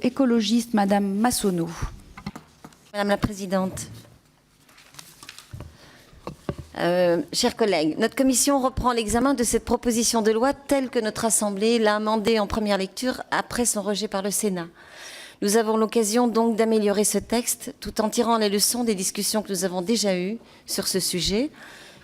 écologiste, Madame Massonneau. Madame la Présidente, chers collègues, notre commission reprend l'examen de cette proposition de loi telle que notre Assemblée l'a amendée en première lecture après son rejet par le Sénat. Nous avons l'occasion donc d'améliorer ce texte tout en tirant les leçons des discussions que nous avons déjà eues sur ce sujet,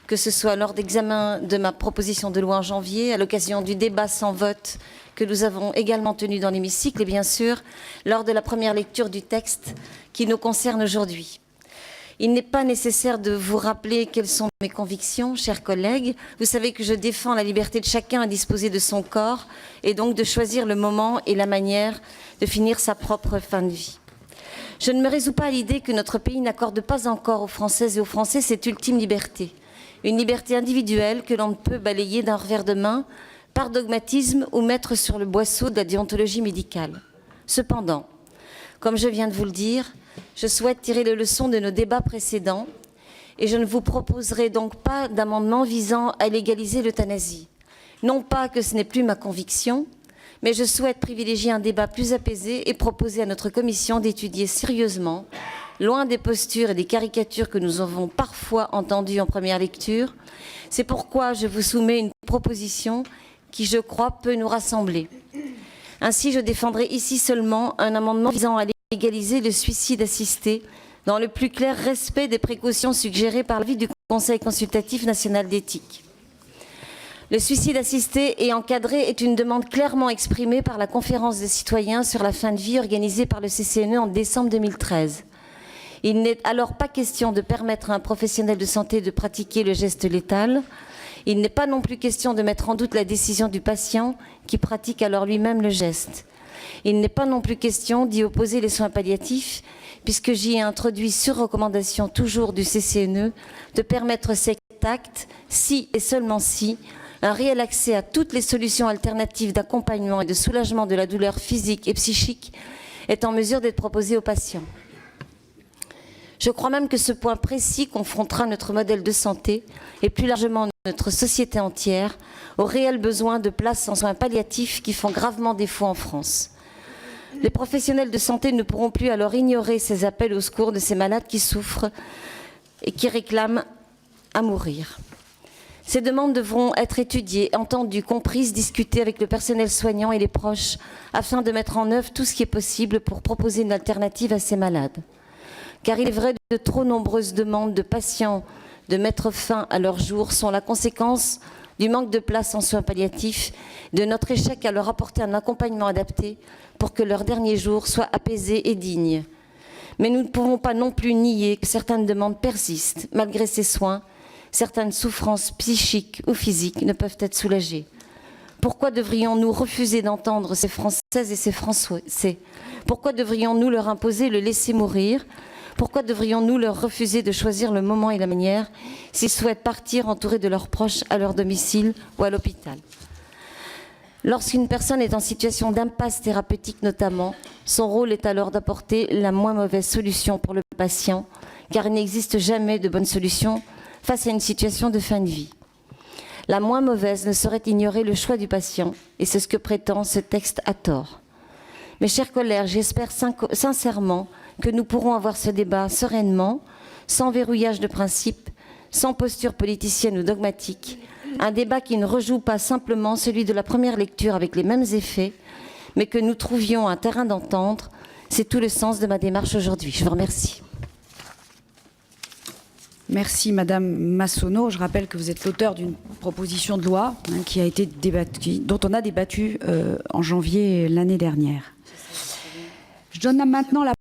que ce soit lors d'examen de ma proposition de loi en janvier, à l'occasion du débat sans vote que nous avons également tenu dans l'hémicycle et bien sûr lors de la première lecture du texte qui nous concerne aujourd'hui. Il n'est pas nécessaire de vous rappeler quelles sont mes convictions, chers collègues. Vous savez que je défends la liberté de chacun à disposer de son corps et donc de choisir le moment et la manière de finir sa propre fin de vie. Je ne me résous pas à l'idée que notre pays n'accorde pas encore aux Françaises et aux Français cette ultime liberté. Une liberté individuelle que l'on ne peut balayer d'un revers de main par dogmatisme ou mettre sur le boisseau de la déontologie médicale. Cependant, comme je viens de vous le dire, je souhaite tirer les leçons de nos débats précédents et je ne vous proposerai donc pas d'amendement visant à légaliser l'euthanasie. Non pas que ce n'est plus ma conviction, mais je souhaite privilégier un débat plus apaisé et proposer à notre commission d'étudier sérieusement, loin des postures et des caricatures que nous avons parfois entendues en première lecture. C'est pourquoi je vous soumets une proposition qui, je crois, peut nous rassembler. Ainsi, je défendrai ici seulement un amendement visant à légaliser le suicide assisté dans le plus clair respect des précautions suggérées par l'avis du Conseil consultatif national d'éthique. Le suicide assisté et encadré est une demande clairement exprimée par la Conférence des citoyens sur la fin de vie organisée par le CCNE en décembre 2013. Il n'est alors pas question de permettre à un professionnel de santé de pratiquer le geste létal. Il n'est pas non plus question de mettre en doute la décision du patient qui pratique alors lui-même le geste. Il n'est pas non plus question d'y opposer les soins palliatifs, puisque j'y ai introduit sur recommandation toujours du CCNE de permettre cet acte si et seulement si un réel accès à toutes les solutions alternatives d'accompagnement et de soulagement de la douleur physique et psychique est en mesure d'être proposé aux patients. Je crois même que ce point précis confrontera notre modèle de santé et plus largement notre société entière au réel besoin de places en soins palliatifs qui font gravement défaut en France. Les professionnels de santé ne pourront plus alors ignorer ces appels au secours de ces malades qui souffrent et qui réclament à mourir. Ces demandes devront être étudiées, entendues, comprises, discutées avec le personnel soignant et les proches afin de mettre en œuvre tout ce qui est possible pour proposer une alternative à ces malades. Car il est vrai que de trop nombreuses demandes de patients de mettre fin à leur jour sont la conséquence du manque de place en soins palliatifs, de notre échec à leur apporter un accompagnement adapté pour que leurs derniers jours soient apaisés et dignes. Mais nous ne pouvons pas non plus nier que certaines demandes persistent. Malgré ces soins, certaines souffrances psychiques ou physiques ne peuvent être soulagées. Pourquoi devrions-nous refuser d'entendre ces Françaises et ces Français? Pourquoi devrions-nous leur imposer le laisser mourir? Pourquoi devrions-nous leur refuser de choisir le moment et la manière s'ils souhaitent partir entourés de leurs proches à leur domicile ou à l'hôpital? Lorsqu'une personne est en situation d'impasse thérapeutique notamment, son rôle est alors d'apporter la moins mauvaise solution pour le patient, car il n'existe jamais de bonne solution face à une situation de fin de vie. La moins mauvaise ne saurait ignorer le choix du patient, et c'est ce que prétend ce texte à tort. Mes chers collègues, j'espère sincèrement que nous pourrons avoir ce débat sereinement, sans verrouillage de principe, sans posture politicienne ou dogmatique, un débat qui ne rejoue pas simplement celui de la première lecture avec les mêmes effets, mais que nous trouvions un terrain d'entente. C'est tout le sens de ma démarche aujourd'hui. Je vous remercie. Merci Madame Massonneau. Je rappelle que vous êtes l'auteur d'une proposition de loi qui a été débattue, dont on a débattu en janvier l'année dernière. Je donne maintenant la